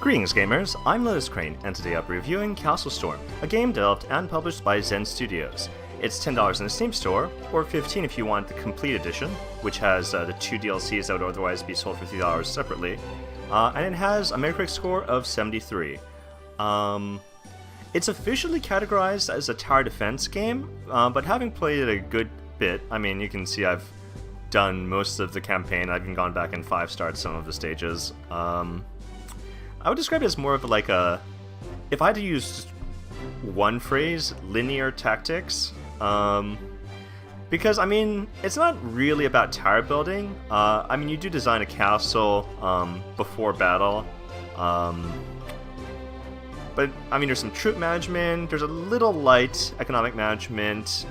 Greetings gamers, I'm LotusCrane, and today I'll be reviewing CastleStorm, a game developed and published by Zen Studios. It's $10 in the Steam store, or $15 if you want the complete edition, which has the 2 DLCs that would otherwise be sold for $3 separately, and it has a Metacritic score of 73. It's officially categorized as a tower defense game, but having played it a good bit, I mean, you can see I've done most of the campaign. I've even gone back and 5-starred some of the stages. I would describe it as more of like a, if I had to use one phrase, linear tactics. Because, I mean, it's not really about tower building. I mean, you do design a castle before battle. But, I mean, there's some troop management, there's a little light economic management.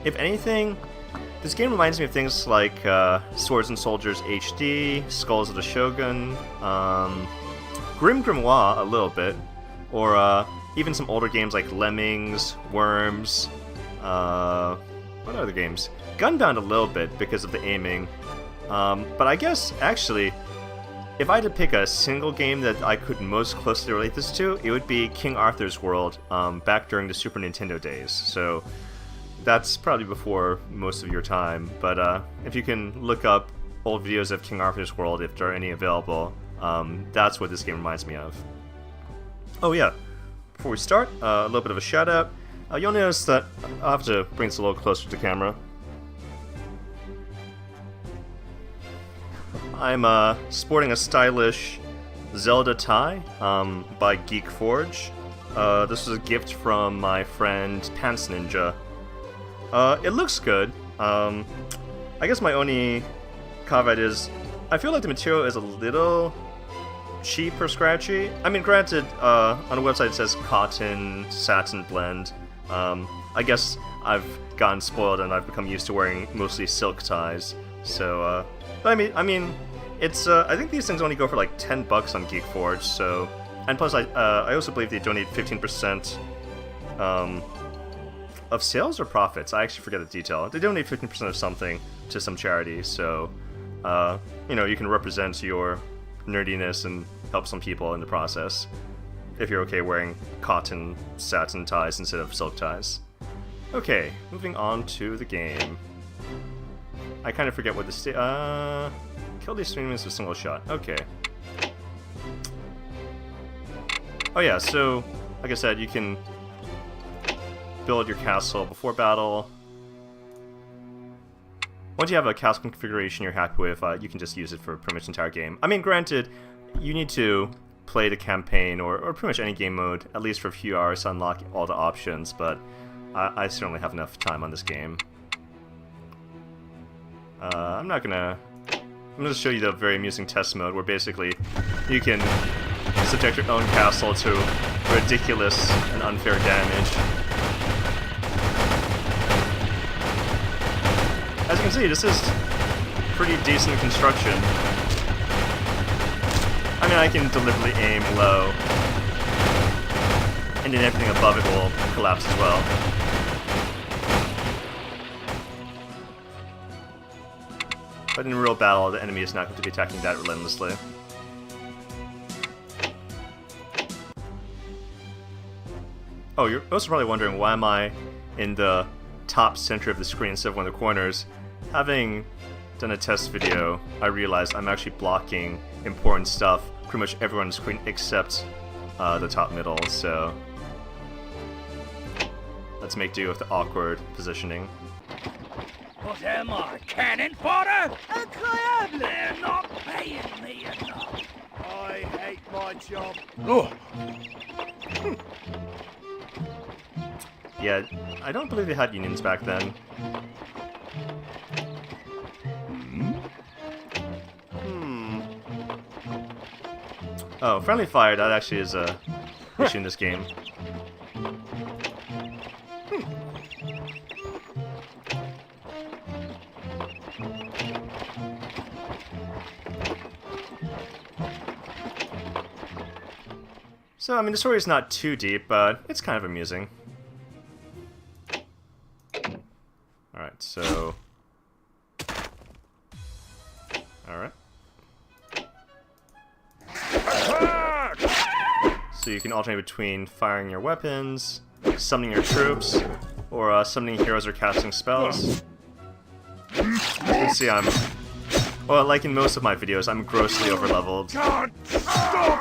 If anything, this game reminds me of things like Swords and Soldiers HD, Skulls of the Shogun, Grim Grimoire a little bit, or even some older games like Lemmings, Worms, what other games? Gunbound a little bit because of the aiming. But I guess, actually, if I had to pick a single game that I could most closely relate this to, it would be King Arthur's World, back during the Super Nintendo days. So that's probably before most of your time, but if you can look up old videos of King Arthur's World, if there are any available, that's what this game reminds me of. Oh yeah, before we start, a little bit of a shout out. You'll notice that I'll have to bring this a little closer to camera. I'm sporting a stylish Zelda tie by Geek Forge. This was a gift from my friend Pants Ninja. It looks good. I guess my only caveat is I feel like the material is a little cheap or scratchy. I mean, granted, on the website it says cotton satin blend. I guess I've gotten spoiled and I've become used to wearing mostly silk ties. So, but I mean, it's I think these things only go for like $10 on Geek Forge. So, and plus I also believe they donate 15% of sales or profits. I actually forget the detail. They donate 15% of something to some charity. So, you know, you can represent your nerdiness and help some people in the process if you're okay wearing cotton satin ties instead of silk ties. Okay, moving on to the game. I kind of forget what the kill these enemies with a single shot. Okay. Oh yeah, so like I said, you can build your castle before battle. Once you have a castle configuration you're happy with, you can just use it for pretty much the entire game. I mean, granted, you need to play the campaign or pretty much any game mode at least for a few hours to unlock all the options, but I certainly have enough time on this game. I'm gonna show you the very amusing test mode where basically you can subject your own castle to ridiculous and unfair damage. As you can see, this is pretty decent construction. I mean, I can deliberately aim low, and then everything above it will collapse as well. But in real battle, the enemy is not going to be attacking that relentlessly. Oh, you're also probably wondering, why am I in the top center of the screen instead of one of the corners? Having done a test video, I realized I'm actually blocking important stuff pretty much everyone on the screen except the top middle, so let's make do with the awkward positioning. What am I, cannon fodder? Incroyable! They're not paying me enough. I hate my job. Oh. Yeah, I don't believe they had unions back then. Oh, friendly fire, that actually is a issue in this game. So, I mean, the story is not too deep, but it's kind of amusing. Alright, so... Alright. So you can alternate between firing your weapons, summoning your troops, or summoning heroes or casting spells. As you can see, well, like in most of my videos, I'm grossly overleveled. Can't stop!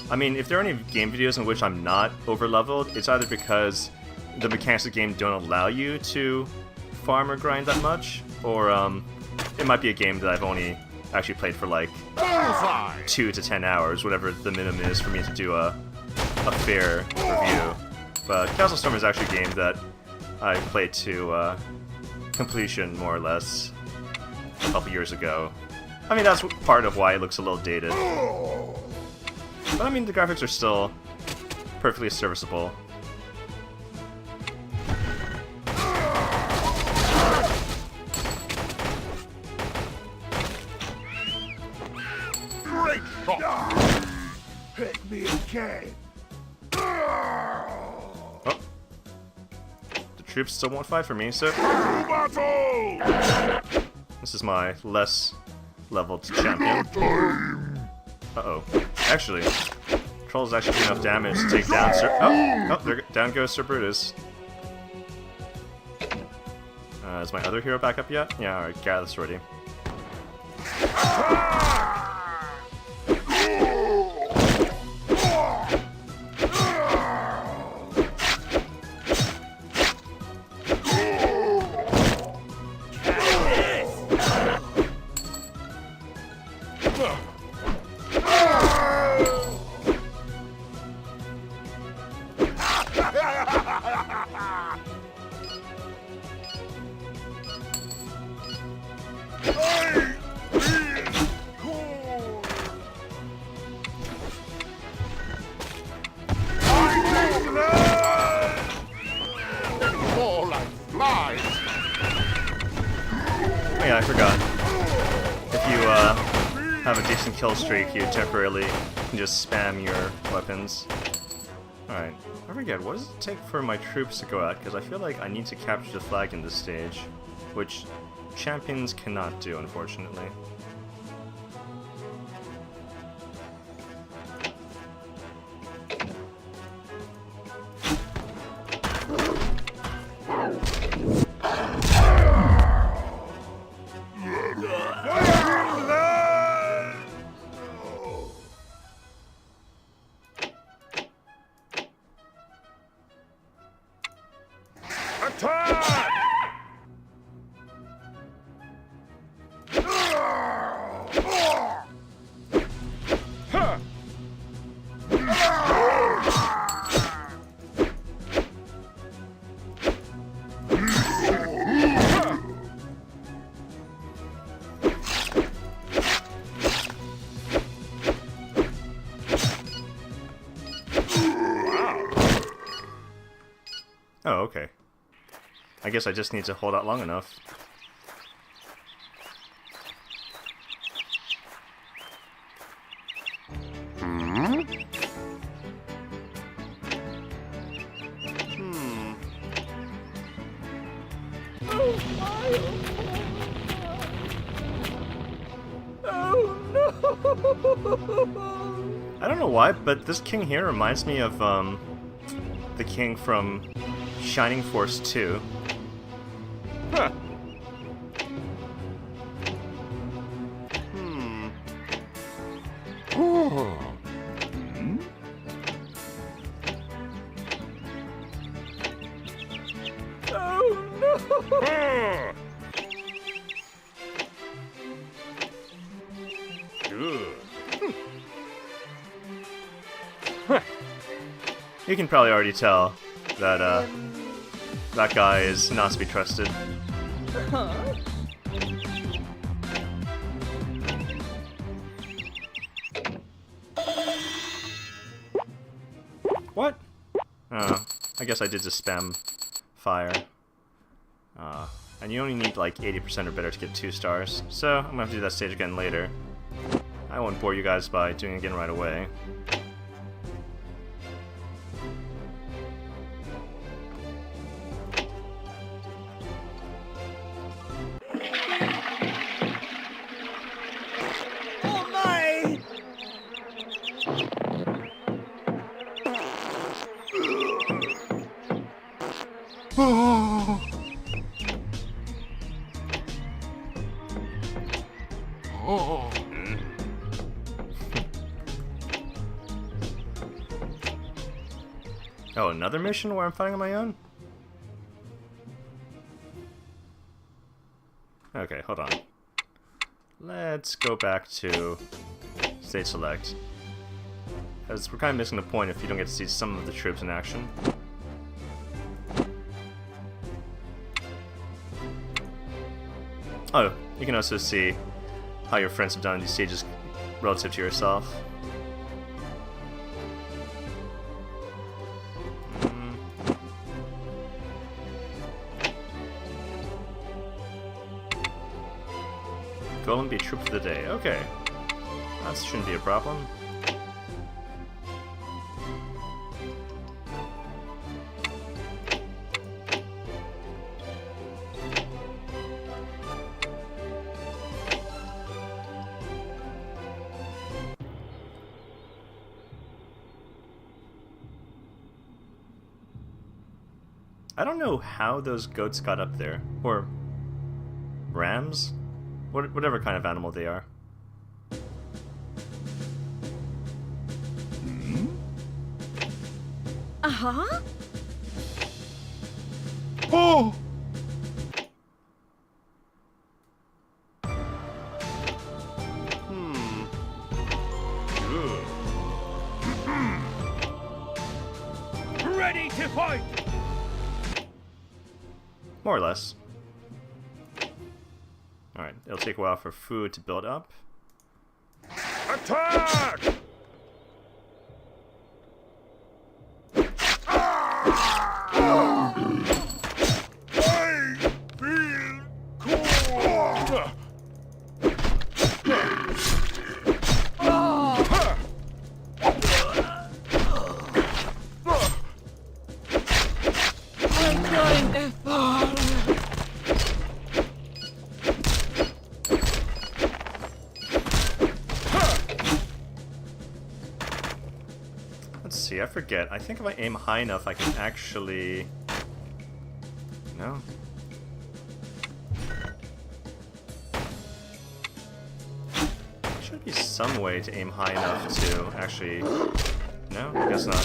I mean, if there are any game videos in which I'm not overleveled, it's either because the mechanics of the game don't allow you to farm or grind that much, or it might be a game that I've only actually played for like 2 to 10 hours, whatever the minimum is for me to do a fair review. But CastleStorm is actually a game that I played to completion, more or less, a couple years ago. I mean, that's part of why it looks a little dated. But I mean, the graphics are still perfectly serviceable. Great shot! Hit me again! Oh. The troops still won't fight for me, so... Battle! This is my less leveled champion. Uh-oh. Actually, Troll's actually doing enough damage to take down Sir... Oh, there, down goes Sir Brutus. Is my other hero back up yet? Yeah, alright, Gareth's ready. Oh yeah, I forgot. If you have a decent kill streak, you temporarily can just spam your weapons. Alright, I forget, what does it take for my troops to go out? Because I feel like I need to capture the flag in this stage, which champions cannot do, unfortunately. Attack! Oh, okay. I guess I just need to hold out long enough. I don't know why, but this king here reminds me of the king from Shining Force 2. Huh. Oh no! Good. You can probably already tell that that guy is not to be trusted. What? Oh, I guess I did just spam fire. And you only need like 80% or better to get 2 stars, so I'm gonna have to do that stage again later. I won't bore you guys by doing it again right away. Oh, another mission where I'm fighting on my own? Okay, hold on. Let's go back to State Select. Because we're kind of missing the point if you don't get to see some of the troops in action. Oh, you can also see how your friends have done in these stages relative to yourself. Go and be troop for the day. Okay. That shouldn't be a problem. I don't know how those goats got up there. Or rams? Whatever kind of animal they are. Uh-huh. Oh! Ready to fight! More or less. Alright, it'll take a while for food to build up. Attack! I feel cold! I'm going to fall. Let's see, I forget. I think if I aim high enough, I can actually... No? Should be some way to aim high enough to actually... No? I guess not.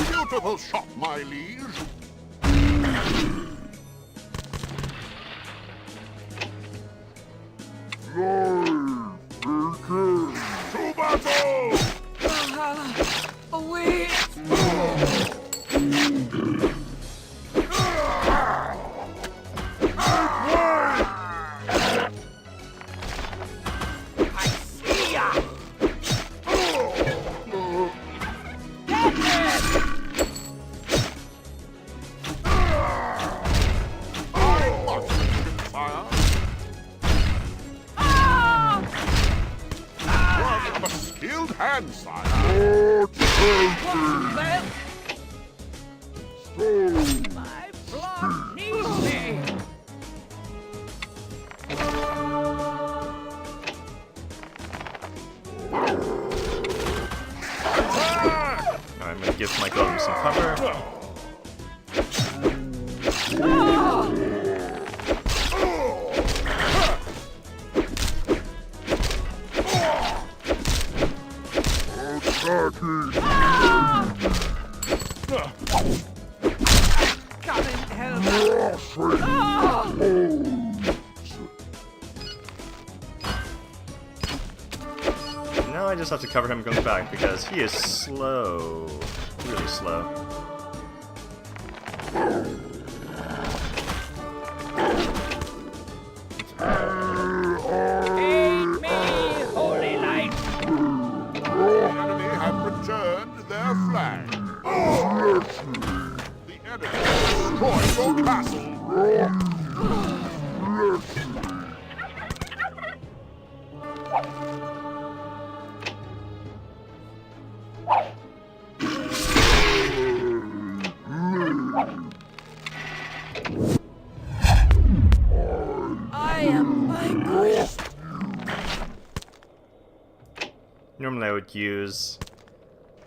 Beautiful shot, my liege. To battle! Wait. I see ya. Get him! I must fire. I'm a skilled hand, sire. My blood needs me. Alright, I'm gonna give my golem some cover. Come and help me. Now I just have to cover him going back because he is slow. Really slow. Aid me, holy light. The enemy have returned their flag. The enemy has destroyed your castle. I am vanquished. Normally I would use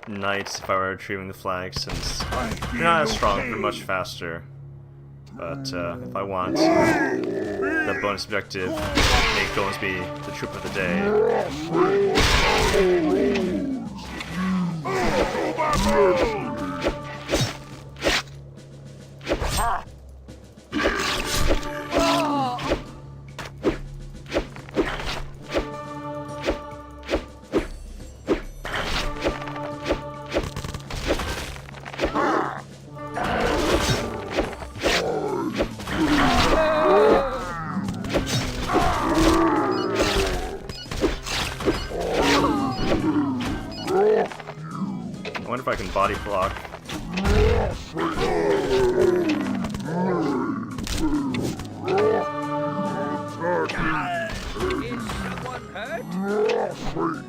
knights if I were retrieving the flag, since they're not as strong, they're much faster. But if I want the bonus objective, make golems be the troop of the day. I wonder if I can body block. Is someone hurt?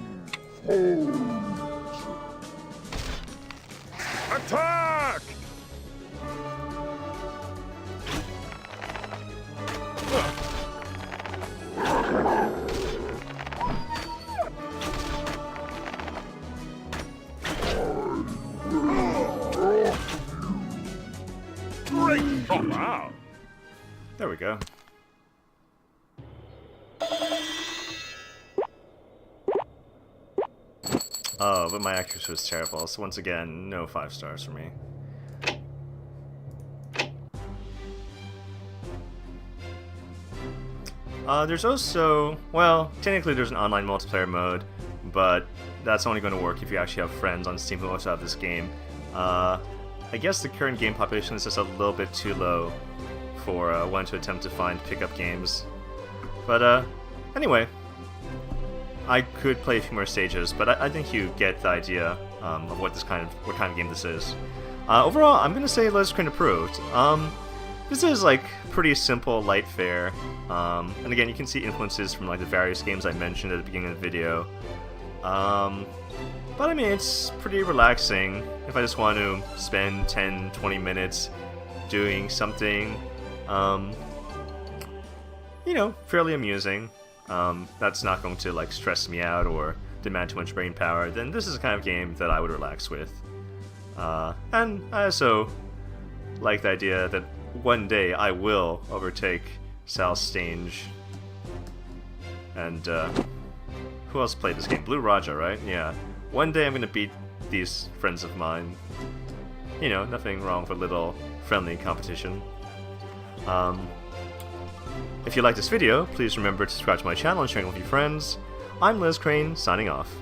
Attack! Oh, wow. There we go. Oh, but my accuracy was terrible, so once again, no 5 stars for me. There's also, well, technically there's an online multiplayer mode, but that's only going to work if you actually have friends on Steam who also have this game. I guess the current game population is just a little bit too low for one to attempt to find pickup games. But anyway, I could play a few more stages, but I think you get the idea of what kind of game this is. Overall, I'm gonna say LotusCrane approved. This is like pretty simple, light fare, and again, you can see influences from like the various games I mentioned at the beginning of the video. But I mean, it's pretty relaxing if I just want to spend 10-20 minutes doing something, you know, fairly amusing. That's not going to like stress me out or demand too much brain power. Then this is the kind of game that I would relax with. And I also like the idea that one day I will overtake CastleStorm. And who else played this game? Blue Raja, right? Yeah. One day I'm gonna beat these friends of mine. You know, nothing wrong with a little friendly competition. If you like this video, please remember to subscribe to my channel and share it with your friends. I'm LotusCrane, signing off.